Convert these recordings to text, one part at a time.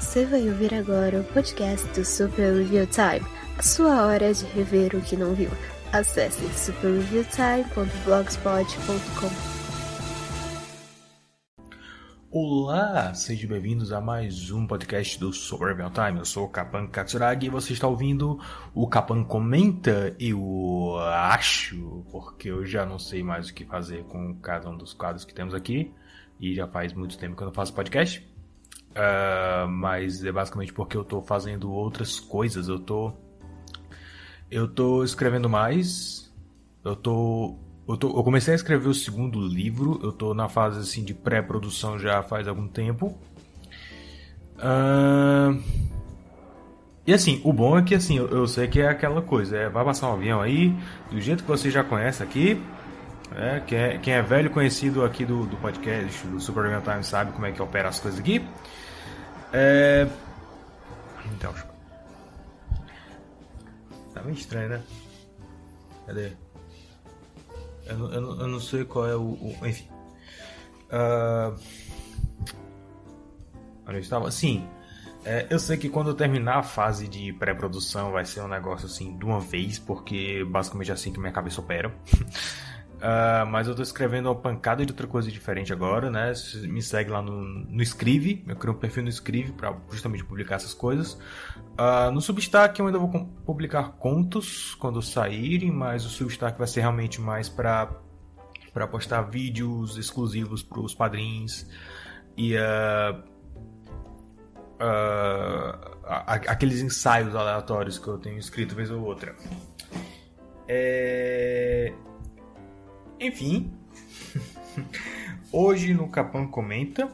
Você vai ouvir agora o podcast do Super Review Time, a sua hora de rever o que não viu. Acesse superreviewtime.blogspot.com. Olá, sejam bem-vindos a mais um podcast do Super Review Time. Eu sou o Kapan Katsuragi e você está ouvindo o Kapan Comenta, eu acho, porque eu já não sei mais o que fazer com cada um dos quadros que temos aqui e já faz muito tempo que eu não faço podcast. Mas é basicamente porque eu tô fazendo outras coisas. Eu tô escrevendo mais. Eu comecei a escrever o segundo livro. Eu tô na fase assim de pré-produção já faz algum tempo. E assim, o bom é que assim, eu sei que é aquela coisa, vai passar um avião aí, do jeito que você já conhece aqui. Quem é velho conhecido aqui do podcast, do Super Review Time, sabe como é que opera as coisas aqui. Então, tá meio estranho, né? Cadê? Eu não sei qual é enfim. Onde eu estava? Sim. Eu sei que quando eu terminar a fase de pré-produção vai ser um negócio assim de uma vez, porque basicamente é assim que minha cabeça opera. Mas eu tô escrevendo uma pancada de outra coisa diferente agora, né? Me segue lá no Scrive. Eu criei um perfil no Scrive pra justamente publicar essas coisas. No Substack eu ainda vou publicar contos quando saírem, mas o Substack vai ser realmente mais pra postar vídeos exclusivos pros padrinhos e aqueles ensaios aleatórios que eu tenho escrito vez ou outra. Enfim, hoje no Kapan Comenta,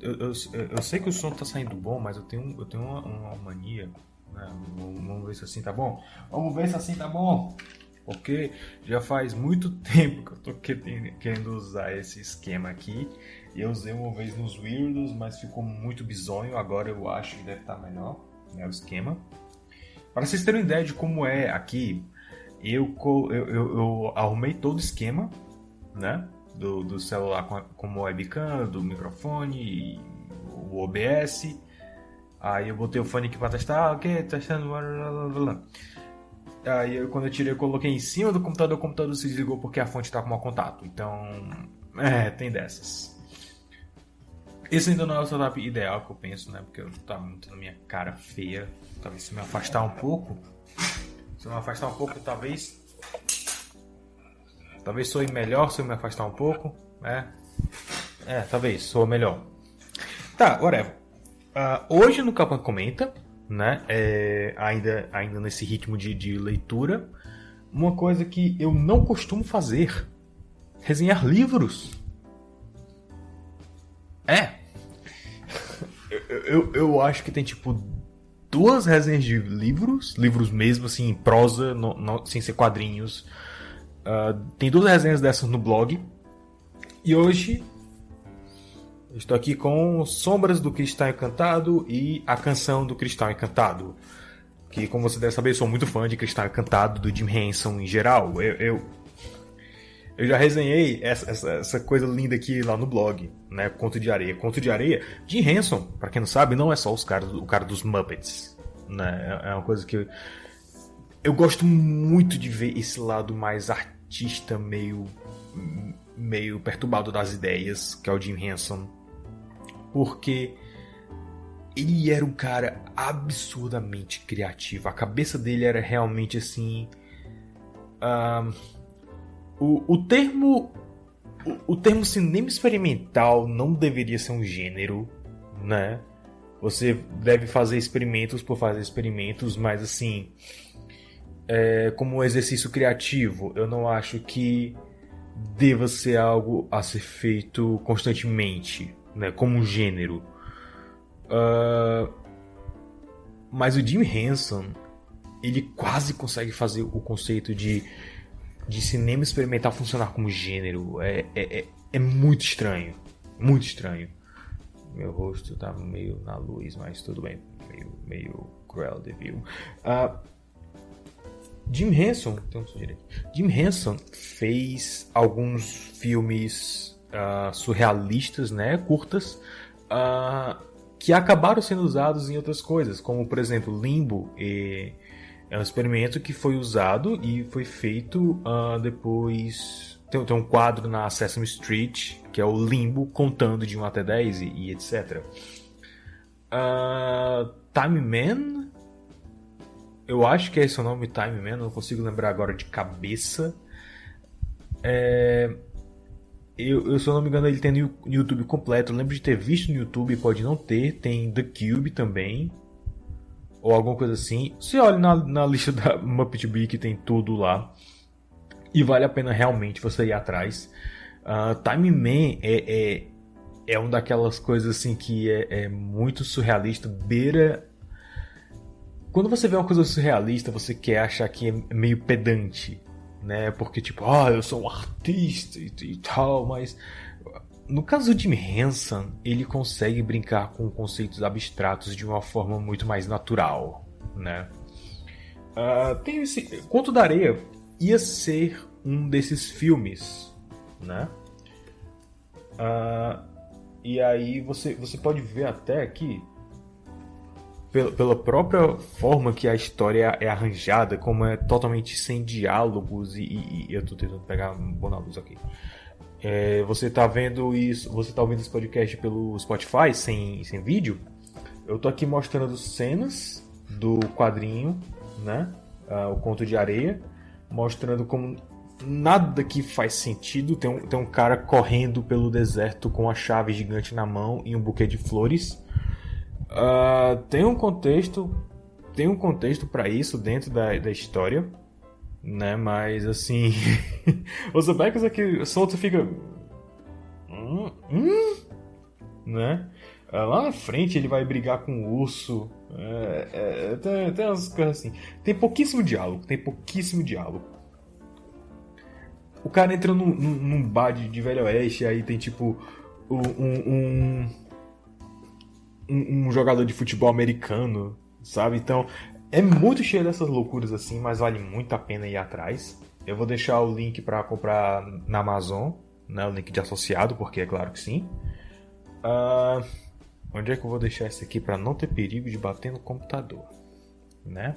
eu sei que o som tá saindo bom, mas eu tenho uma mania, né? Vamos ver se assim tá bom. Porque já faz muito tempo que eu tô querendo usar esse esquema aqui. E eu usei uma vez nos Weirdos, mas ficou muito bizonho. Agora eu acho que deve estar melhor, né, o esquema. Para vocês terem uma ideia de como é aqui, eu arrumei todo o esquema, né, do celular como webcam, do microfone, o OBS. Aí eu botei o fone aqui para testar, ok, testando, blá, blá, blá. Aí quando eu tirei, eu coloquei em cima do computador, o computador se desligou porque a fonte tá com mau contato. Então, tem dessas. Esse ainda não é o setup ideal que eu penso, né, porque tá muito na minha cara feia. Talvez se me afastar um pouco... Talvez soe melhor se eu me afastar um pouco. Talvez soe melhor. Tá, whatever. Hoje no Kapan Comenta, né? Ainda nesse ritmo de leitura, uma coisa que eu não costumo fazer: resenhar livros. Eu acho que tem tipo 2 resenhas de livros mesmo, assim, em prosa, sem ser quadrinhos. Tem 2 resenhas dessas no blog. E hoje eu estou aqui com Sombras do Cristal Encantado e A Canção do Cristal Encantado. Que, como você deve saber, eu sou muito fã de Cristal Encantado, do Jim Henson em geral. Eu já resenhei essa coisa linda aqui lá no blog, né? Conto de Areia. Conto de Areia, Jim Henson, pra quem não sabe, não é só o cara dos Muppets, né? É uma coisa que eu gosto muito de ver esse lado mais artista, meio perturbado das ideias, que é o Jim Henson. Porque ele era um cara absurdamente criativo. A cabeça dele era realmente assim... O termo cinema experimental não deveria ser um gênero, né? Você deve fazer experimentos por fazer experimentos, mas assim, como um exercício criativo, eu não acho que deva ser algo a ser feito constantemente, né? Como um gênero. Mas o Jim Henson, ele quase consegue fazer o conceito de cinema experimental funcionar como gênero. É muito estranho. Muito estranho. Meu rosto tá meio na luz, mas tudo bem. Meio cruel de view. Jim Henson fez alguns filmes surrealistas, né? Curtas. que acabaram sendo usados em outras coisas, como por exemplo Limbo. É um experimento que foi usado e foi feito depois. Tem um quadro na Sesame Street que é o Limbo contando de 1 até 10 e etc. Time Man, eu acho que é esse o nome, Time Man, não consigo lembrar agora de cabeça. Se eu não me engano, ele tem no YouTube completo. Eu lembro de ter visto no YouTube, pode não ter. Tem The Cube também, ou alguma coisa assim. Você olha na lista da Muppet Bee que tem tudo lá, e vale a pena realmente você ir atrás. Time Man é uma daquelas coisas assim que é muito surrealista, beira... Quando você vê uma coisa surrealista, você quer achar que é meio pedante, né? Porque tipo, eu sou um artista e tal, mas... No caso do Jim Henson, ele consegue brincar com conceitos abstratos de uma forma muito mais natural, né? Tem esse... Conto da Areia ia ser um desses filmes, né? E aí você pode ver até aqui, pela própria forma que a história é arranjada, como é totalmente sem diálogos e eu tô tentando pegar um bom na luz aqui. Você tá vendo isso, você tá ouvindo esse podcast pelo Spotify sem vídeo? Eu tô aqui mostrando cenas do quadrinho, né? O Conto de Areia, mostrando como nada que faz sentido. Tem um cara correndo pelo deserto com a chave gigante na mão e um buquê de flores. Tem um contexto para isso dentro da história, né? Mas assim, você pega isso aqui solto e fica, né? Lá na frente ele vai brigar com o urso. Tem umas coisas assim. Tem pouquíssimo diálogo. O cara entra num bar de Velho Oeste, aí tem tipo um jogador de futebol americano, sabe? Então é muito cheio dessas loucuras assim, mas vale muito a pena ir atrás. Eu vou deixar o link para comprar na Amazon, né? O link de associado, porque é claro que sim. Onde é que eu vou deixar isso aqui para não ter perigo de bater no computador, né?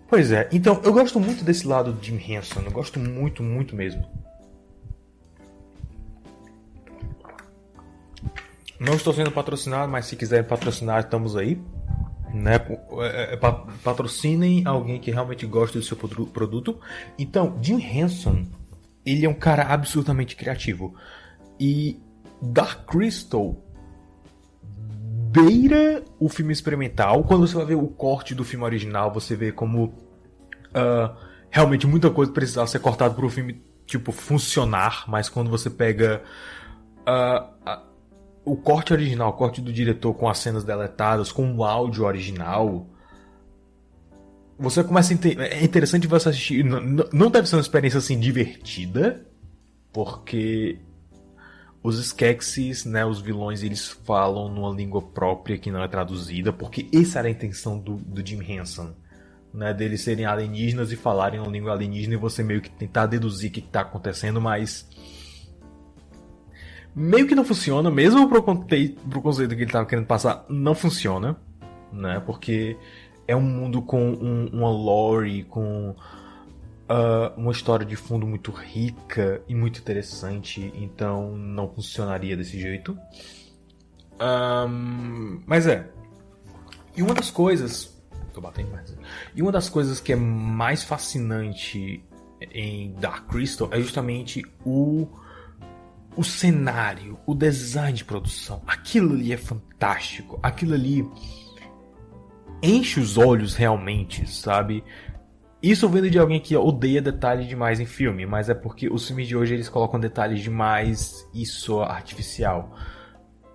Pois é, então eu gosto muito desse lado do Jim Henson, eu gosto muito, muito mesmo. Não estou sendo patrocinado, mas se quiserem patrocinar, estamos aí, né? Patrocinem alguém que realmente gosta do seu produto. Então, Jim Henson, ele é um cara absurdamente criativo. E Dark Crystal beira o filme experimental. Quando você vai ver o corte do filme original, você vê como realmente muita coisa precisava ser cortada para o filme tipo funcionar. Mas quando você pega o corte original, o corte do diretor com as cenas deletadas, com o áudio original, você começa a entender. É interessante você assistir. Não deve ser uma experiência assim divertida, porque os Skeksis, né, os vilões, eles falam numa língua própria que não é traduzida, porque essa era a intenção do Jim Henson, né, deles serem alienígenas e falarem uma língua alienígena e você meio que tentar deduzir o que está acontecendo, mas meio que não funciona, mesmo pro conceito que ele estava querendo passar, não funciona, né, porque é um mundo com uma lore, com uma história de fundo muito rica e muito interessante, então não funcionaria desse jeito. Mas e uma das coisas... Tô batendo mais. E uma das coisas que é mais fascinante em Dark Crystal é justamente o cenário, o design de produção. Aquilo ali é fantástico. Aquilo ali enche os olhos realmente, sabe? Isso vindo de alguém que odeia detalhes demais em filme, mas é porque os filmes de hoje eles colocam detalhes demais e soa artificial.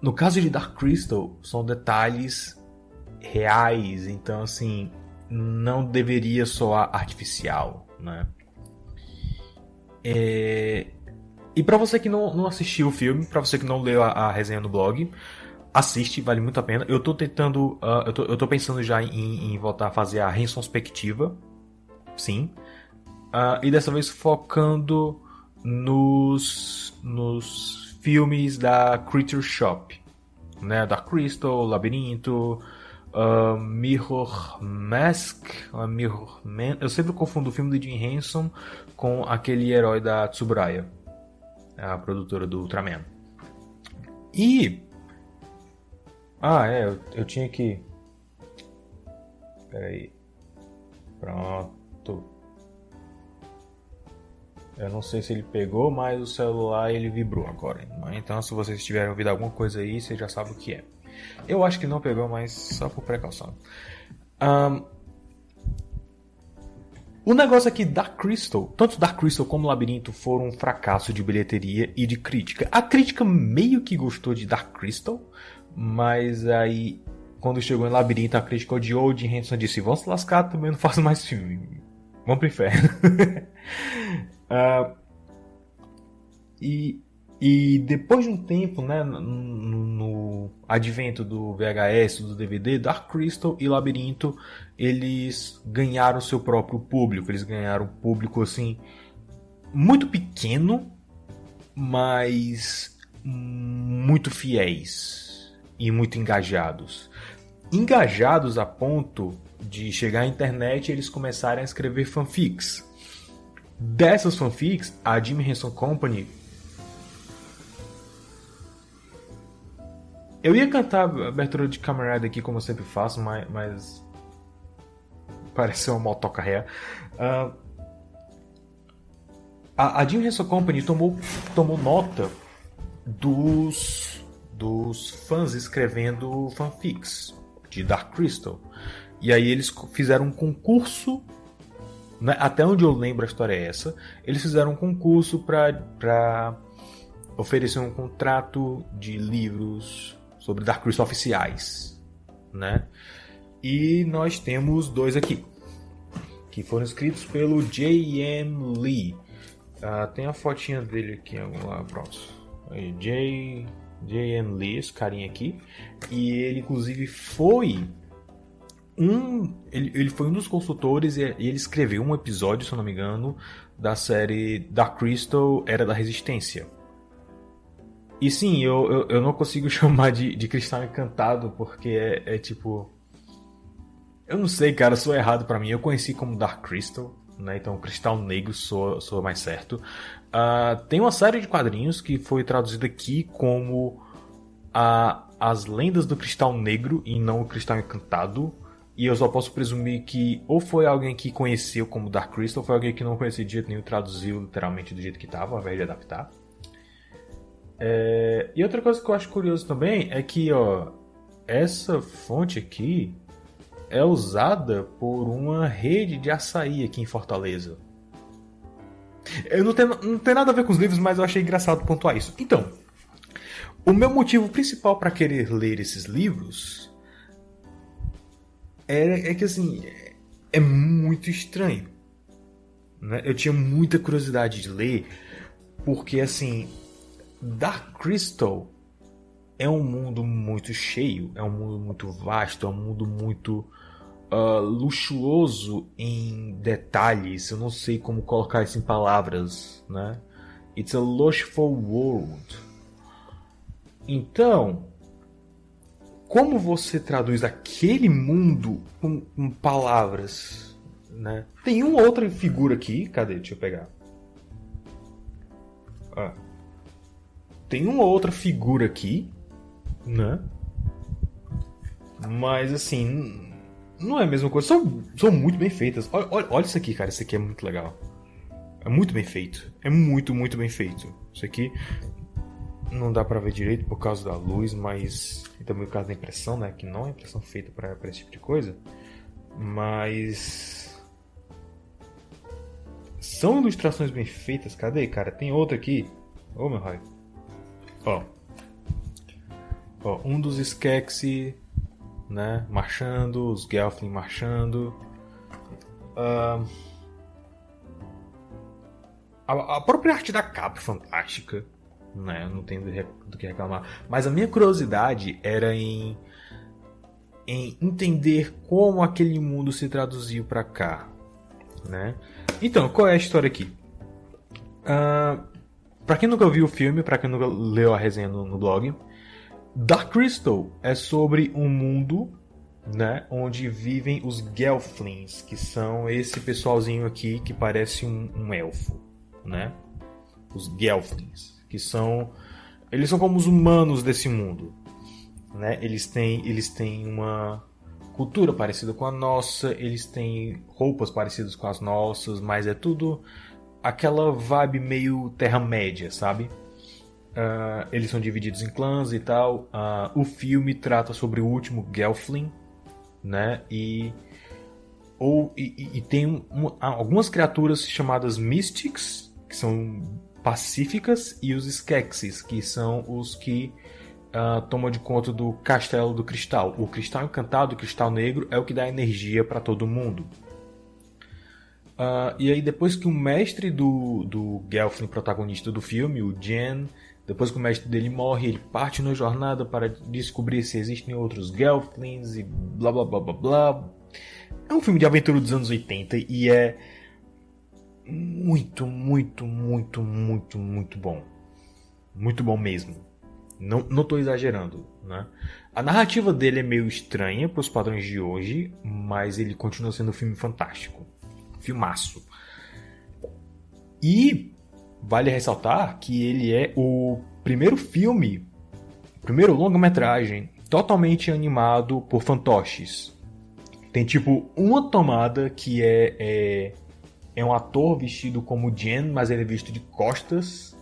No caso de Dark Crystal, são detalhes reais, então assim, não deveria soar artificial, né? E pra você que não assistiu o filme, pra você que não leu a resenha no blog, assiste, vale muito a pena. Eu tô tentando, eu tô pensando já em voltar a fazer a retrospectiva, sim, e dessa vez focando nos filmes da Creature Shop, né? Dark Crystal, Labirinto, Mirror Mask, Mirror Man. Eu sempre confundo o filme do Jim Henson com aquele herói da Tsuburaya, a produtora do Ultraman. E... eu tinha que... Peraí. Pronto. Eu não sei se ele pegou, mas o celular ele vibrou agora. Então, se vocês tiverem ouvido alguma coisa aí, vocês já sabem o que é. Eu acho que não pegou, mas só por precaução. O negócio aqui, Dark Crystal, tanto Dark Crystal como Labirinto foram um fracasso de bilheteria e de crítica. A crítica meio que gostou de Dark Crystal, mas aí, quando chegou em Labirinto, a crítica odiou. O Jim Henson disse: vão se lascar, também não faço mais filme. Vamos pro inferno. E depois de um tempo, né, no advento do VHS, do DVD, Dark Crystal e Labirinto, eles ganharam seu próprio público. Eles ganharam um público assim muito pequeno, mas muito fiéis e muito engajados. Engajados a ponto de chegar à internet e eles começarem a escrever fanfics. Dessas fanfics, a Jim Henson Company... Eu ia cantar a abertura de Kamen Rider aqui, como eu sempre faço, mas pareceu uma motocarreira. A Jim Henson Company tomou nota dos fãs escrevendo fanfics de Dark Crystal. E aí eles fizeram um concurso, né? Até onde eu lembro a história é essa. Eles fizeram um concurso para oferecer um contrato de livros sobre Dark Crystal oficiais, né? E nós temos 2 aqui, que foram escritos pelo J.M. Lee. Tem a fotinha dele aqui, lá, pronto. J.M. Lee, esse carinha aqui. E ele, inclusive, foi ele foi um dos consultores e ele escreveu um episódio, se eu não me engano, da série Dark Crystal Era da Resistência. E sim, eu não consigo chamar de Cristal Encantado, porque é tipo... Eu não sei, cara, soa errado pra mim. Eu conheci como Dark Crystal, né? Então Cristal Negro soa mais certo. Tem uma série de quadrinhos que foi traduzida aqui como As Lendas do Cristal Negro e não o Cristal Encantado. E eu só posso presumir que ou foi alguém que conheceu como Dark Crystal, ou foi alguém que não conhecia de jeito nenhum e traduziu literalmente do jeito que estava, ao invés de adaptar. E outra coisa que eu acho curioso também é que, essa fonte aqui é usada por uma rede de açaí aqui em Fortaleza. Não tem nada a ver com os livros, mas eu achei engraçado pontuar isso. Então, o meu motivo principal para querer ler esses livros é que, assim, é muito estranho, né? Eu tinha muita curiosidade de ler, porque, assim, Dark Crystal é um mundo muito cheio, é um mundo muito vasto, é um mundo muito luxuoso em detalhes. Eu não sei como colocar isso em palavras, né? It's a lustful world. Então, como você traduz aquele mundo com palavras, né? Tem uma outra figura aqui, cadê? Deixa eu pegar. Tem uma outra figura aqui, né? Mas assim, não é a mesma coisa. São muito bem feitas. Olha isso aqui, cara. Isso aqui é muito legal. É muito bem feito. É muito, muito bem feito. Isso aqui não dá pra ver direito por causa da luz, mas e também por causa da impressão, né? Que não é impressão feita pra esse tipo de coisa. Mas são ilustrações bem feitas. Cadê, cara? Tem outra aqui. Ô, meu raio. Um dos Skeksis, né, marchando, os Gelfling marchando. A própria arte da capa é fantástica, né? Não tenho do que reclamar. Mas a minha curiosidade era em entender como aquele mundo se traduziu para cá, né? Então, qual é a história aqui? Pra quem nunca viu o filme, pra quem nunca leu a resenha no blog, Dark Crystal é sobre um mundo, né, onde vivem os Gelflings, que são esse pessoalzinho aqui que parece um elfo, né? Os Gelflings, que são... Eles são como os humanos desse mundo, né? Eles têm uma cultura parecida com a nossa, eles têm roupas parecidas com as nossas, mas é tudo aquela vibe meio Terra-média, sabe? Eles são divididos em clãs e tal. O filme trata sobre o último Gelfling, né? E tem algumas criaturas chamadas Mystics, que são pacíficas, e os Skeksis, que são os que tomam de conta do Castelo do Cristal. O Cristal Encantado, o Cristal Negro, é o que dá energia para todo mundo. E aí, depois que o mestre do Gelfling protagonista do filme, o Jen, depois que o mestre dele morre, ele parte na jornada para descobrir se existem outros Gelflings e blá blá blá blá blá. É um filme de aventura dos anos 80 e é muito, muito, muito, muito, muito bom. Muito bom mesmo. Não tô exagerando, né? A narrativa dele é meio estranha para os padrões de hoje, mas ele continua sendo um filme fantástico. Filmaço. E vale ressaltar que ele é o primeiro filme, primeiro longa-metragem totalmente animado por fantoches. Tem tipo uma tomada que é um ator vestido como Jen, mas ele é visto de costas,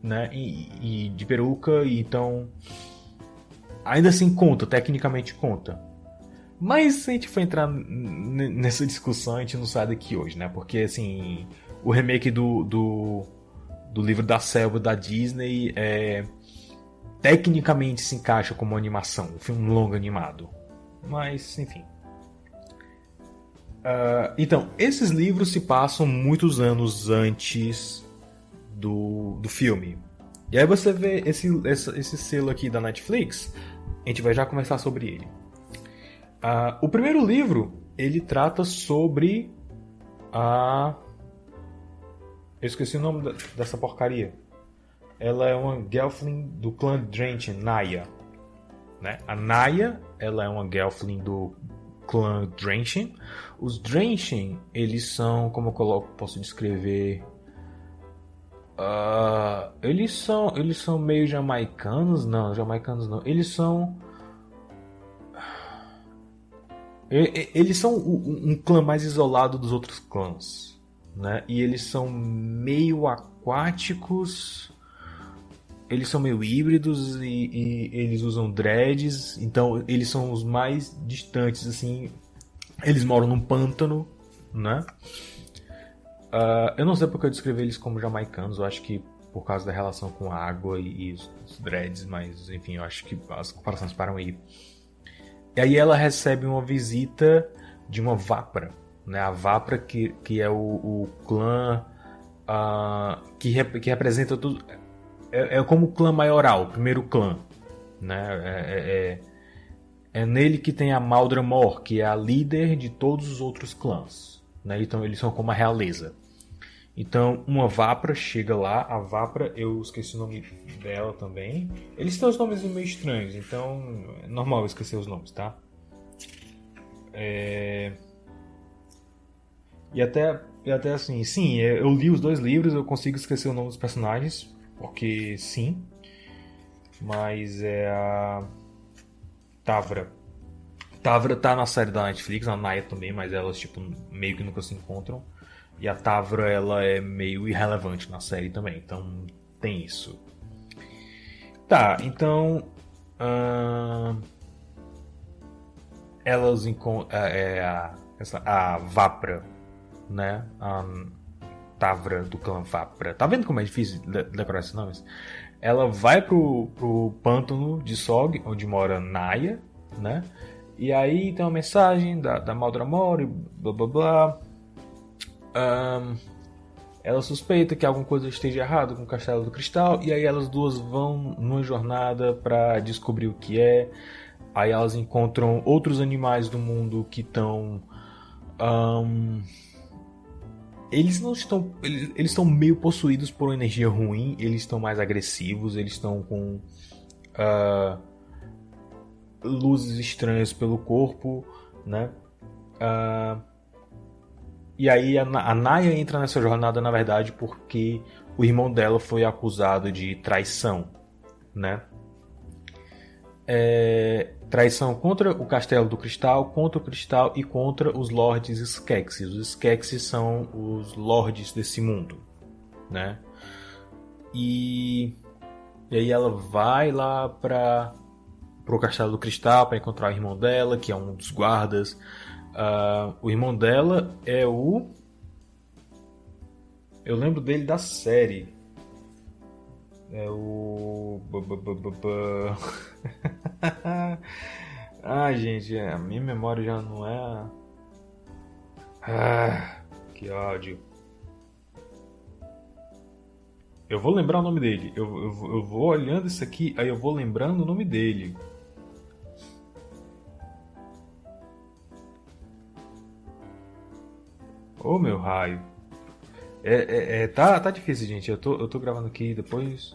né? E de peruca, e então ainda assim conta, tecnicamente conta. Mas se a gente for entrar nessa discussão, a gente não sai daqui hoje, né? Porque assim, o remake do Livro da Selva da Disney tecnicamente se encaixa como animação, um filme longo animado. Mas, enfim. Então, esses livros se passam muitos anos antes do filme. E aí você vê esse selo aqui da Netflix, a gente vai já conversar sobre ele. O primeiro livro, ele trata sobre eu esqueci o nome dessa porcaria. Ela é uma Gelfling do clã Drenchen, Naya. Né? A Naya, ela é uma Gelfling do clã Drenchen. Os Drenchen, eles são, como eu posso descrever... eles são meio jamaicanos? Não, jamaicanos não. Eles são um clã mais isolado dos outros clãs, né? E eles são meio aquáticos, eles são meio híbridos e eles usam dreads, então eles são os mais distantes, assim. Eles moram num pântano, né? Eu não sei porque eu descrevi eles como jamaicanos, eu acho que por causa da relação com a água e os dreads, mas enfim, eu acho que as comparações param aí. E aí ela recebe uma visita de uma Vapra, né? A Vapra que é o clã que representa tudo. É como o clã maioral, o primeiro clã, né? É nele que tem a Maldra Mor, que é a líder de todos os outros clãs, né? Então eles são como a realeza. Então uma Vapra chega lá, a Vapra, eu esqueci o nome dela também. Eles têm os nomes meio estranhos, então é normal eu esquecer os nomes, tá? E até assim, sim, eu li os dois livros, eu consigo esquecer o nome dos personagens, porque sim. Mas é a Tavra. Tavra tá na série da Netflix, a Naya também, mas elas tipo meio que nunca se encontram. E a Tavra, ela é meio irrelevante na série também, então tem isso. Tá, então elas encontram a Vapra, né? A Tavra do clã Vapra. Tá vendo como é difícil decorar esses nomes? Ela vai pro pântano de Sog, onde mora Naya, né? E aí tem uma mensagem da Maldramor e blá blá blá. Ela suspeita que alguma coisa esteja errada com o Castelo do Cristal, e aí elas duas vão numa jornada para descobrir o que é. Aí elas encontram outros animais do mundo que estão eles não estão eles estão meio possuídos por uma energia ruim, eles estão mais agressivos, eles estão com luzes estranhas pelo corpo, né? E aí a Naya entra nessa jornada, na verdade, porque o irmão dela foi acusado de traição, né? Traição contra o Castelo do Cristal, contra o Cristal e contra os Lordes Skeksis. Os Skeksis são os Lordes desse mundo, né? E aí ela vai lá pro Castelo do Cristal para encontrar o irmão dela, que é um dos guardas. O irmão dela é o... Eu lembro dele da série. É o... gente, a minha memória já não é... que ódio. Eu vou lembrar o nome dele. Eu vou olhando isso aqui, aí eu vou lembrando o nome dele. Ô, meu raio. Tá difícil, gente. Eu tô gravando aqui depois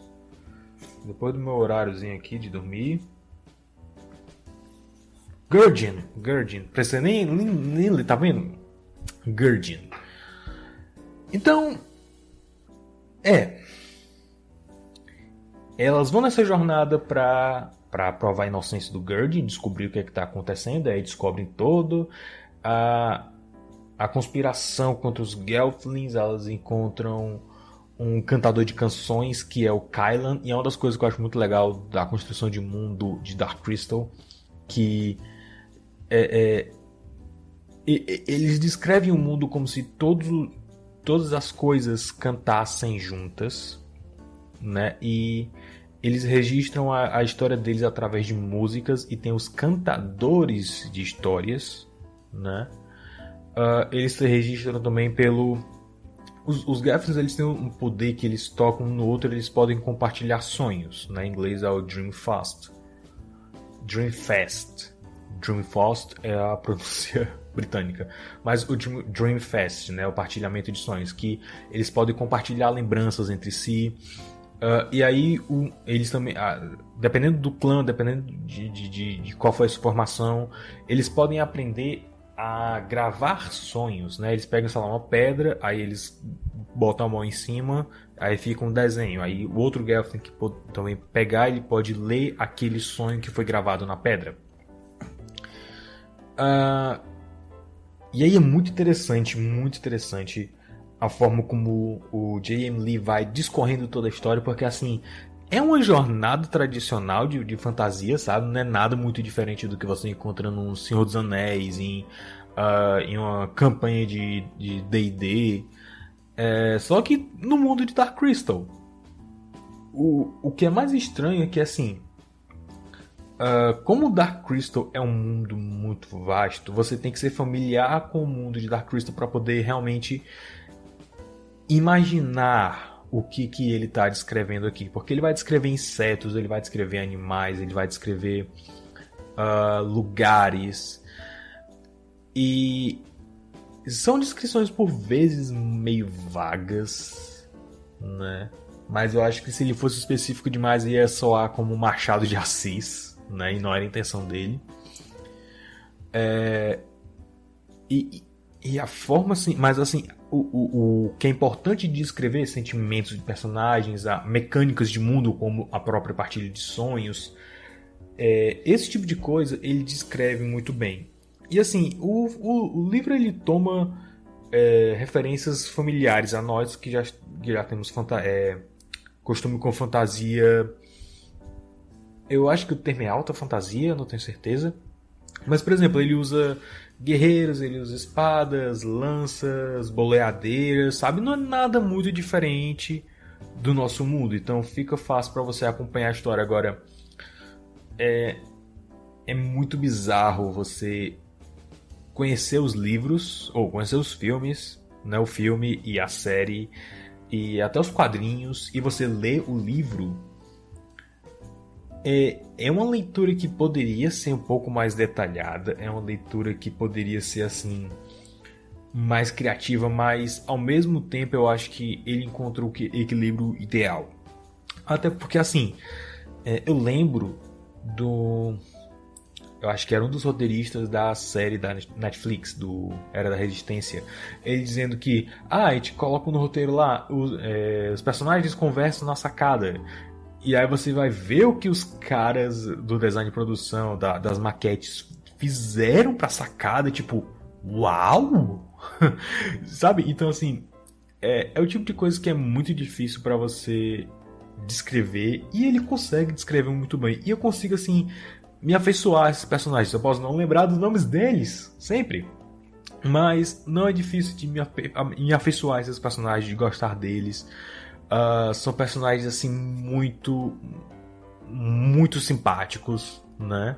do meu horáriozinho aqui de dormir. Gurjin. Precisa nem ler, tá vendo? Gurjin. Então, elas vão nessa jornada pra provar a inocência do Gurjin, descobrir o que tá acontecendo, aí descobrem todo a conspiração contra os Gelflings. Elas encontram um cantador de canções que é o Kylan, e é uma das coisas que eu acho muito legal da construção de mundo de Dark Crystal, que eles descrevem o mundo como se todas as coisas cantassem juntas, né? E eles registram a história deles através de músicas, e tem os cantadores de histórias, né? Eles se registram também pelo... Os Gelflings, eles têm um poder que eles tocam um no outro, eles podem compartilhar sonhos. Na inglês é o Dreamfast. Dreamfast é a pronúncia britânica. Mas o Dreamfast, né, o partilhamento de sonhos, que eles podem compartilhar lembranças entre si. E aí eles também, dependendo do clã, dependendo de qual foi a sua formação, eles podem aprender a gravar sonhos, né? Eles pegam, sei lá, uma pedra, aí eles botam a mão em cima, aí fica um desenho. Aí o outro Gelfling que pode também pegar, ele pode ler aquele sonho que foi gravado na pedra. E aí é muito interessante a forma como o J.M. Lee vai discorrendo toda a história, porque assim, é uma jornada tradicional de fantasia, sabe? Não é nada muito diferente do que você encontra no Senhor dos Anéis, em uma campanha de D&D. Só que no mundo de Dark Crystal. O que é mais estranho é que, assim, como Dark Crystal é um mundo muito vasto, você tem que ser familiar com o mundo de Dark Crystal para poder realmente imaginar o que ele está descrevendo aqui. Porque ele vai descrever insetos, ele vai descrever animais, ele vai descrever lugares. E são descrições por vezes meio vagas, né? Mas eu acho que se ele fosse específico demais ia soar como Machado de Assis, né? E não era a intenção dele. E a forma assim, mas assim, o que é importante de descrever sentimentos de personagens, mecânicas de mundo, como a própria partilha de sonhos, esse tipo de coisa ele descreve muito bem. E assim, o livro ele toma referências familiares a nós que já temos costume com fantasia. Eu acho que o termo é alta fantasia, não tenho certeza. Mas, por exemplo, ele usa guerreiros, ele usa espadas, lanças, boleadeiras, sabe? Não é nada muito diferente do nosso mundo. Então fica fácil para você acompanhar a história. Agora, é muito bizarro você conhecer os livros, ou conhecer os filmes, né? O filme e a série, e até os quadrinhos, e você ler o livro. É uma leitura que poderia ser um pouco mais detalhada, é uma leitura que poderia ser assim mais criativa, mas ao mesmo tempo eu acho que ele encontrou o equilíbrio ideal. Até porque assim, eu lembro eu acho que era um dos roteiristas da série da Netflix, do Era da Resistência, ele dizendo que, a gente coloca no roteiro lá, os personagens conversam na sacada. E aí você vai ver o que os caras do design de produção, das maquetes, fizeram pra sacada, tipo, uau! Sabe? Então, assim, é o tipo de coisa que é muito difícil pra você descrever, e ele consegue descrever muito bem. E eu consigo, assim, me afeiçoar a esses personagens. Eu posso não lembrar dos nomes deles, sempre. Mas não é difícil de me afeiçoar a esses personagens, de gostar deles. São personagens assim muito simpáticos, né?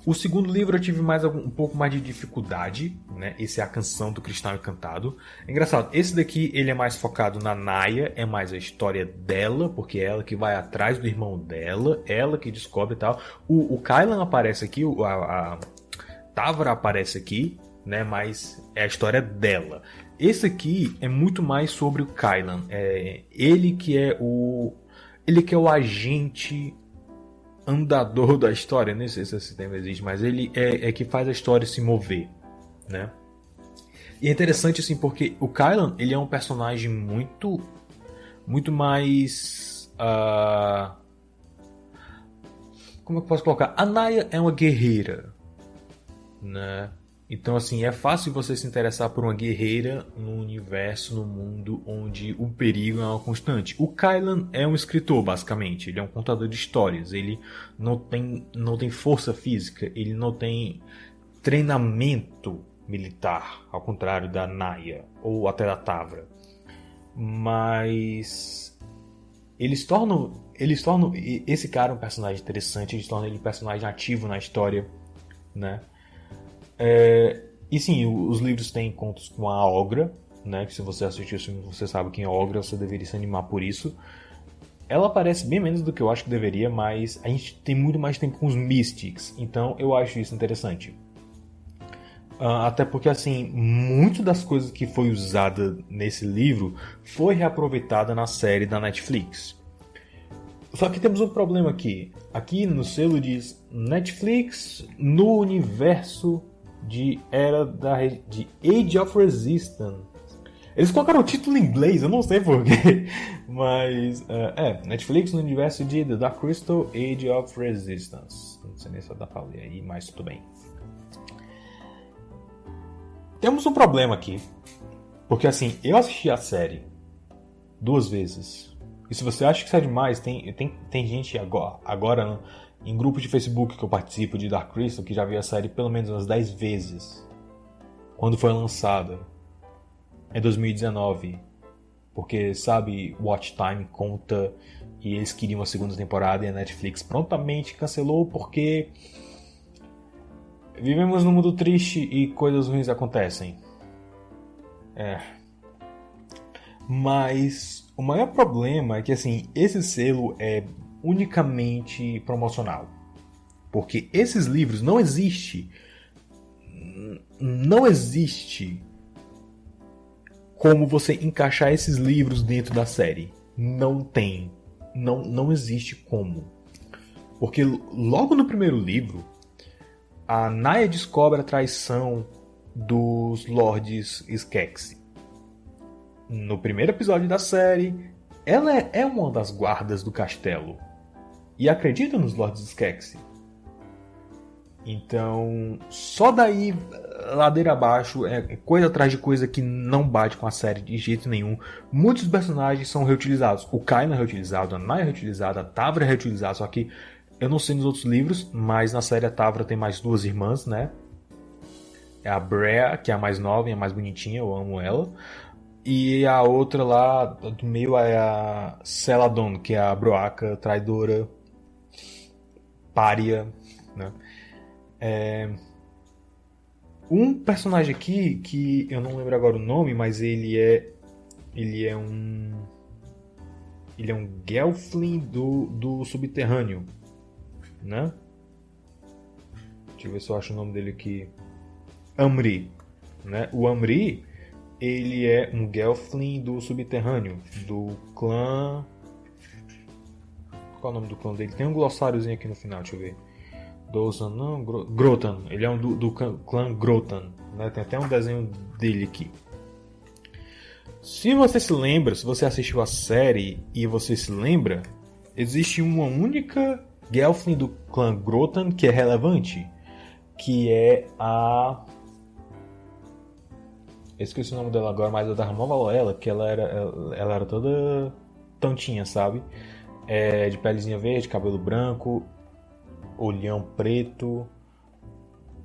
O segundo livro eu tive um pouco mais de dificuldade, né? Esse é A Canção do Cristal Encantado. É engraçado, esse daqui ele é mais focado na Naya, é mais a história dela, porque é ela que vai atrás do irmão dela, ela que descobre e tal. O Kylan aparece aqui, a Távora aparece aqui, né? Mas é a história dela. Esse aqui é muito mais sobre o Kylan. Ele que é o agente andador da história. Nem sei se esse termo existe, mas ele é que faz a história se mover, né? E é interessante assim porque o Kylan, ele é um personagem muito mais como eu posso colocar? A Naya é uma guerreira, né? Então, assim, é fácil você se interessar por uma guerreira no universo, no mundo onde o perigo é uma constante. O Kylan é um escritor, basicamente. Ele é um contador de histórias. Ele não tem força física. Ele não tem treinamento militar, ao contrário da Naya ou até da Távora. Mas eles tornam esse cara um personagem interessante. Eles tornam ele um personagem ativo na história, né? E sim, os livros têm contos com a Ogra, né? Que se você assistiu esse filme, você sabe quem é a Ogra, você deveria se animar por isso. Ela aparece bem menos do que eu acho que deveria, mas a gente tem muito mais tempo com os Mystics, então eu acho isso interessante. Até porque, assim, muito das coisas que foi usada nesse livro foi reaproveitada na série da Netflix. Só que temos um problema aqui. Aqui no selo diz Netflix no universo de Age of Resistance. Eles colocaram o título em inglês, eu não sei porquê. Mas Netflix no universo de The Dark Crystal Age of Resistance. Não sei nem se dá pra ler aí, mas tudo bem. Temos um problema aqui. Porque assim, eu assisti a série 2 vezes. E se você acha que isso é demais, tem gente agora em grupo de Facebook que eu participo de Dark Crystal que já viu a série pelo menos umas 10 vezes. Quando foi lançada. Em 2019. Porque, sabe, Watch Time conta e eles queriam a segunda temporada e a Netflix prontamente cancelou porque vivemos num mundo triste e coisas ruins acontecem. Mas o maior problema é que, assim, esse selo é unicamente promocional. Porque esses livros não existe como você encaixar esses livros dentro da série. Não tem. Não existe como. Porque logo no primeiro livro, a Naya descobre a traição dos Lords Skeksis. No primeiro episódio da série, ela é uma das guardas do castelo. E acredita nos Lords Skeksis. Então, só daí, ladeira abaixo, é coisa atrás de coisa que não bate com a série de jeito nenhum. Muitos personagens são reutilizados. O Kylan é reutilizado, a Naya é reutilizada, a Távora é reutilizada. Só que, eu não sei nos outros livros, mas na série a Távora tem mais 2 irmãs, né? É a Brea, que é a mais nova e a mais bonitinha, eu amo ela. E a outra lá do meio é a Celadon, que é a broaca, traidora, pária, né? Um personagem aqui que eu não lembro agora o nome, mas ele é um Gelfling do subterrâneo, né? Deixa eu ver se eu acho o nome dele aqui. Amri, né? O Amri, ele é um Gelfling do subterrâneo, do clã... Qual é o nome do clã dele? Tem um glossáriozinho aqui no final, deixa eu ver. Dawson, não, Grotan. Ele é um do clã Grotan, né? Tem até um desenho dele aqui. Se você se lembra, se você assistiu a série e você se lembra, existe uma única Gelfling do clã Grotan que é relevante, que é a... Eu esqueci o nome dela agora, mas eu dava uma valor a ela, que ela era toda tontinha, sabe? De pelezinha verde, cabelo branco, olhão preto.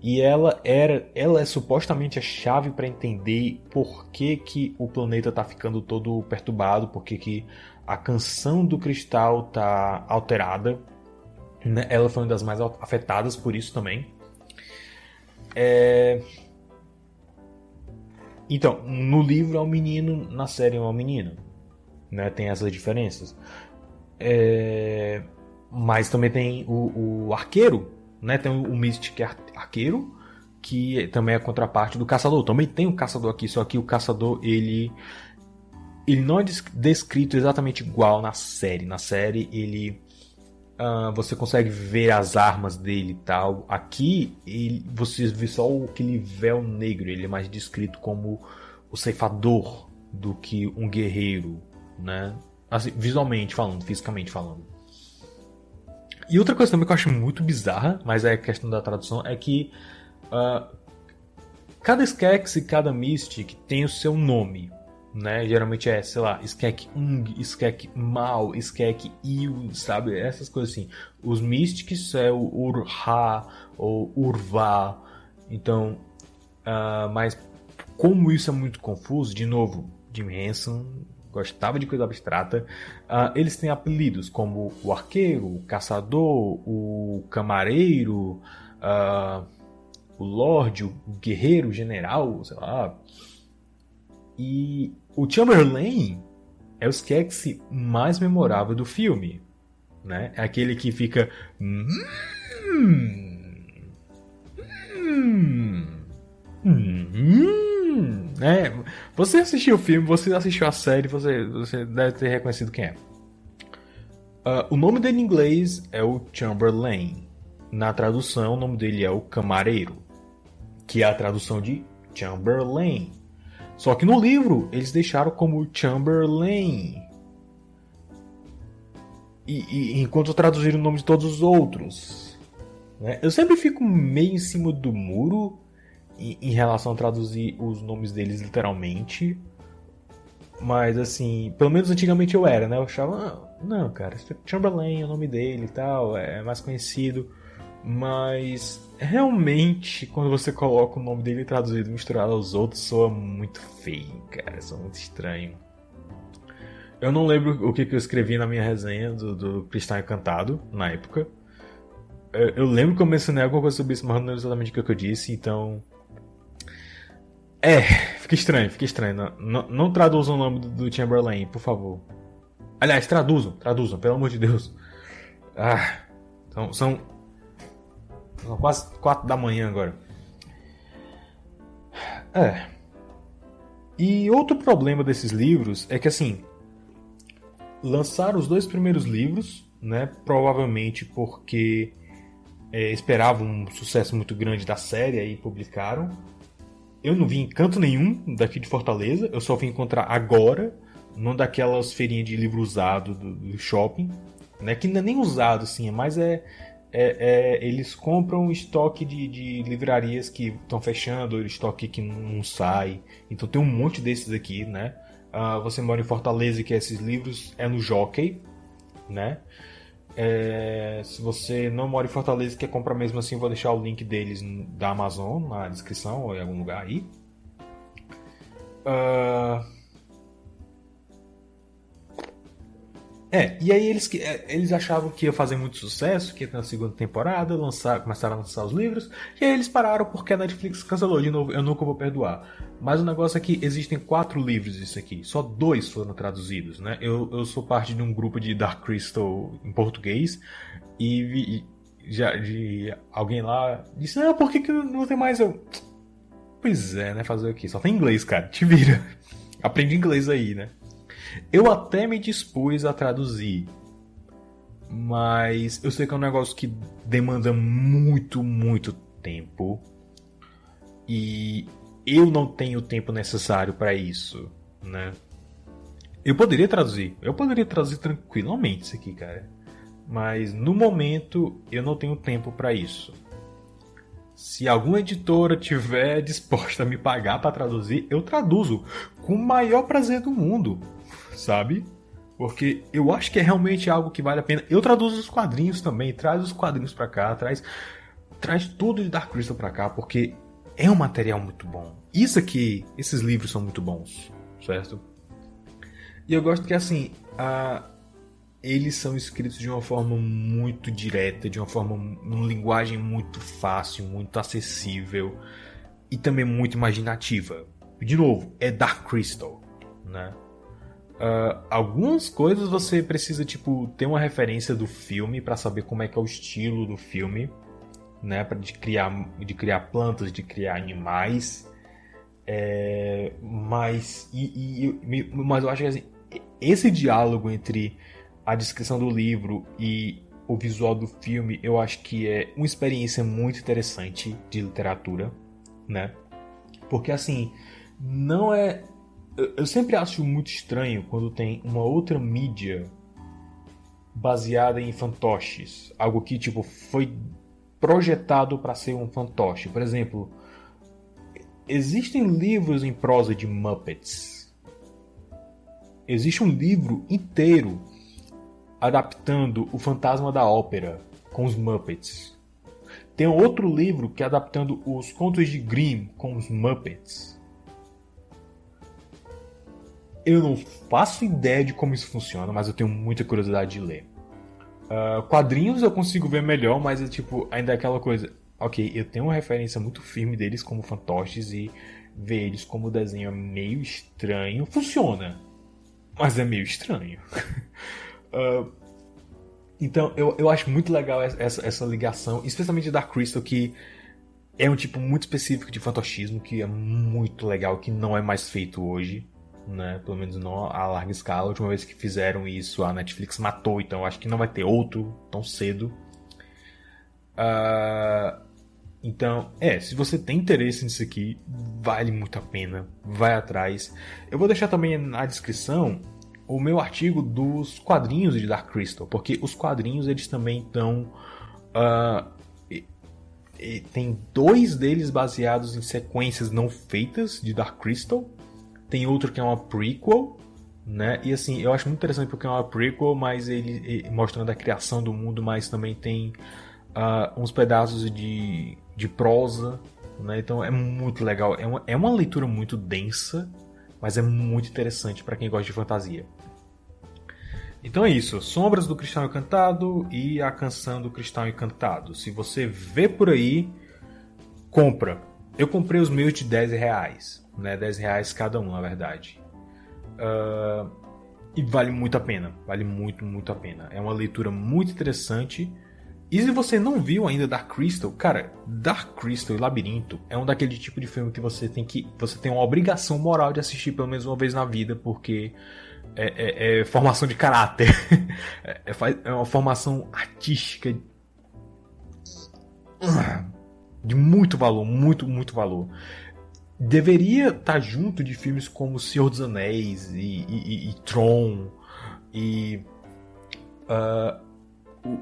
E ela é supostamente a chave para entender por que o planeta tá ficando todo perturbado, por que a canção do cristal tá alterada, né? Ela foi uma das mais afetadas por isso também. Então, no livro é um menino, na série é uma menina, né? Tem essas diferenças. Mas também tem o arqueiro, né? Tem o Mystic arqueiro, que também é a contraparte do caçador. Também tem um caçador aqui, só que o caçador ele não é descrito exatamente igual na série. Na série você consegue ver as armas dele e tal. Aqui você vê só aquele véu negro. Ele é mais descrito como o ceifador do que um guerreiro, né? Assim, visualmente falando, fisicamente falando. E outra coisa também que eu acho muito bizarra, mas é a questão da tradução, é que cada Skeksis e cada Mystic tem o seu nome, né? Geralmente é, sei lá, Skek Ung, Skek Mal, Skek Il, sabe? Essas coisas assim. Os Mystics é o Urha ou Urvá. Então, mas como isso é muito confuso, de novo, Jim Henson gostava de coisa abstrata, eles têm apelidos como o arqueiro, o caçador, o camareiro, o lorde, o guerreiro, o general, sei lá. E o Chamberlain é o Skeksis mais memorável do filme, né? É aquele que fica né? Você assistiu o filme, você assistiu a série, você deve ter reconhecido quem é. O nome dele em inglês é o Chamberlain. Na tradução, o nome dele é o camareiro, que é a tradução de Chamberlain. Só que no livro eles deixaram como Chamberlain. E enquanto traduziram o nome de todos os outros, né? Eu sempre fico meio em cima do muro em relação a traduzir os nomes deles literalmente. Mas assim, pelo menos antigamente eu era, né? Eu achava, não, cara, Chamberlain é o nome dele e tal, é mais conhecido. Mas realmente, quando você coloca o nome dele traduzido misturado aos outros, soa muito feio, cara, soa muito estranho. Eu não lembro o que eu escrevi na minha resenha do Cristal Encantado, na época. Eu lembro que eu mencionei alguma coisa sobre isso, mas não lembro exatamente o que eu disse, então... fica estranho. Não traduzam o nome do Chamberlain, por favor. Aliás, traduzam, pelo amor de Deus. São quase 4 da manhã agora. E outro problema desses livros é que, assim, lançaram os 2 primeiros livros, né? Provavelmente porque esperavam um sucesso muito grande da série e publicaram. Eu não vi em canto nenhum daqui de Fortaleza. Eu só vim encontrar agora, numa daquelas feirinhas de livro usado do shopping, né? Que não é nem usado, assim, mas eles compram estoque de livrarias que estão fechando, estoque que não sai. Então tem um monte desses aqui, né? Você mora em Fortaleza e quer esses livros, é no Jockey, né? Se você não mora em Fortaleza e quer comprar mesmo assim, eu vou deixar o link deles da Amazon na descrição ou em algum lugar aí. E aí eles achavam que ia fazer muito sucesso, que ia ter na segunda temporada, começaram a lançar os livros, e aí eles pararam porque a Netflix cancelou de novo. Eu nunca vou perdoar. Mas o negócio é que existem 4 livros disso aqui, só 2 foram traduzidos, né? Eu sou parte de um grupo de Dark Crystal em português, e alguém lá disse, não, por que não tem mais? Pois é, né? Fazer o quê? Só tem inglês, cara, te vira. Aprende inglês aí, né? Eu até me dispus a traduzir, Mas eu sei que é um negócio que demanda muito, muito tempo. E eu não tenho o tempo necessário para isso, né? Eu poderia traduzir tranquilamente isso aqui, cara. Mas no momento eu não tenho tempo para isso. Se alguma editora tiver disposta a me pagar para traduzir, eu traduzo com o maior prazer do mundo, sabe? Porque eu acho que é realmente algo que vale a pena. Eu traduzo os quadrinhos também, traz os quadrinhos para cá, traz tudo de Dark Crystal para cá, porque é um material muito bom. Isso aqui, esses livros são muito bons, certo? E eu gosto que assim, eles são escritos de uma forma muito direta, de uma linguagem muito fácil, muito acessível e também muito imaginativa. De novo, é Dark Crystal, né? Algumas coisas você precisa tipo ter uma referência do filme para saber como é que é o estilo do filme, né? De criar plantas, de criar animais. Mas eu acho que assim, esse diálogo entre a descrição do livro e o visual do filme, eu acho que é uma experiência muito interessante de literatura, né? Porque assim, não é... Eu sempre acho muito estranho quando tem uma outra mídia baseada em fantoches. Algo que tipo foi projetado para ser um fantoche. Por exemplo, existem livros em prosa de Muppets. Existe um livro inteiro adaptando O Fantasma da Ópera com os Muppets. Tem outro livro que é adaptando os Contos de Grimm com os Muppets. Eu não faço ideia de como isso funciona, mas eu tenho muita curiosidade de ler. Quadrinhos eu consigo ver melhor, mas é tipo, ainda é aquela coisa. Ok, eu tenho uma referência muito firme deles como fantoches e ver eles como desenho é meio estranho. Funciona, mas é meio estranho. Então eu acho muito legal essa ligação, especialmente da Crystal, que é um tipo muito específico de fantochismo, que é muito legal, que não é mais feito hoje, né? Pelo menos não a larga escala. A última vez que fizeram isso, a Netflix matou, então acho que não vai ter outro tão cedo. Então, se você tem interesse nisso aqui, vale muito a pena, vai atrás. Eu vou deixar também na descrição o meu artigo dos quadrinhos de Dark Crystal, porque os quadrinhos eles também estão... tem 2 deles baseados em sequências não feitas de Dark Crystal, tem outro que é uma prequel, né? E assim, eu acho muito interessante porque é uma prequel, mas ele mostrando a criação do mundo, mas também tem uns pedaços de prosa, né? Então é muito legal, é uma leitura muito densa, mas é muito interessante para quem gosta de fantasia. Então é isso, Sombras do Cristal Encantado e A Canção do Cristal Encantado. Se você vê por aí, compra. Eu comprei os meus de R$10, né? R$10 cada um, na verdade. E vale muito a pena, vale muito, muito a pena. É uma leitura muito interessante. E se você não viu ainda Dark Crystal, cara, Dark Crystal e Labirinto é um daquele tipo de filme que você tem uma obrigação moral de assistir pelo menos uma vez na vida, porque é formação de caráter. É uma formação artística de muito valor, muito, muito valor. Deveria estar junto de filmes como Senhor dos Anéis e Tron e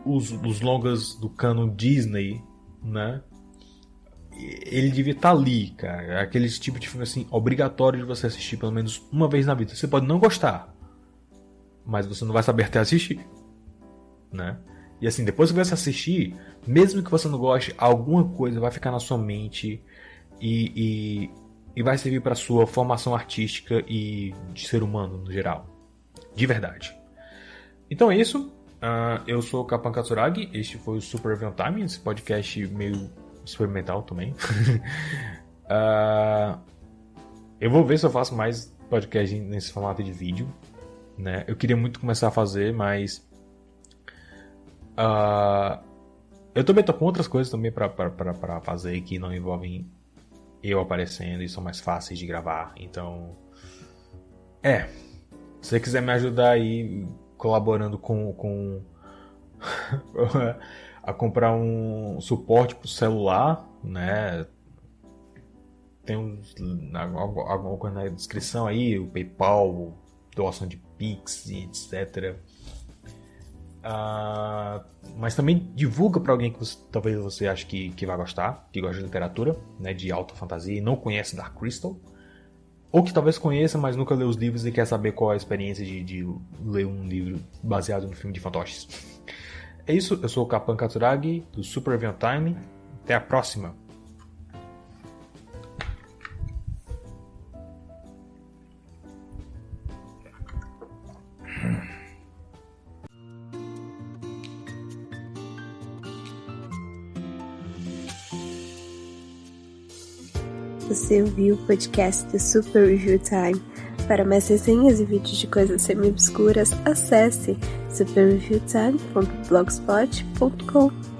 os longas do canon Disney, né? Ele devia estar ali, cara. Aquele tipo de filme assim, obrigatório de você assistir pelo menos uma vez na vida. Você pode não gostar, mas você não vai saber até assistir, né? E assim, depois que você assistir, mesmo que você não goste, alguma coisa vai ficar na sua mente e vai servir para sua formação artística e de ser humano no geral, de verdade. Então é isso. Eu sou o Kapan Katsuragi. Este foi o Super Review Time, esse podcast meio experimental também. Eu vou ver se eu faço mais podcast nesse formato de vídeo, né? Eu queria muito começar a fazer, mas eu também tô com outras coisas também pra fazer que não envolvem eu aparecendo e são mais fáceis de gravar. Então se você quiser me ajudar aí colaborando com a comprar um suporte para o celular, né? Tem alguma coisa na descrição aí, o PayPal, doação de Pix, etc. Mas também divulga para alguém que talvez você ache que vai gostar, que gosta de literatura, né, de alta fantasia e não conhece Dark Crystal. Ou que talvez conheça, mas nunca leu os livros e quer saber qual é a experiência de ler um livro baseado no filme de fantoches. É isso, eu sou o Kapan Katsuragi, do Super Review Time. Até a próxima! Você ouviu o podcast do Super Review Time. Para mais resenhas e vídeos de coisas semi-obscuras, acesse superreviewtime.blogspot.com.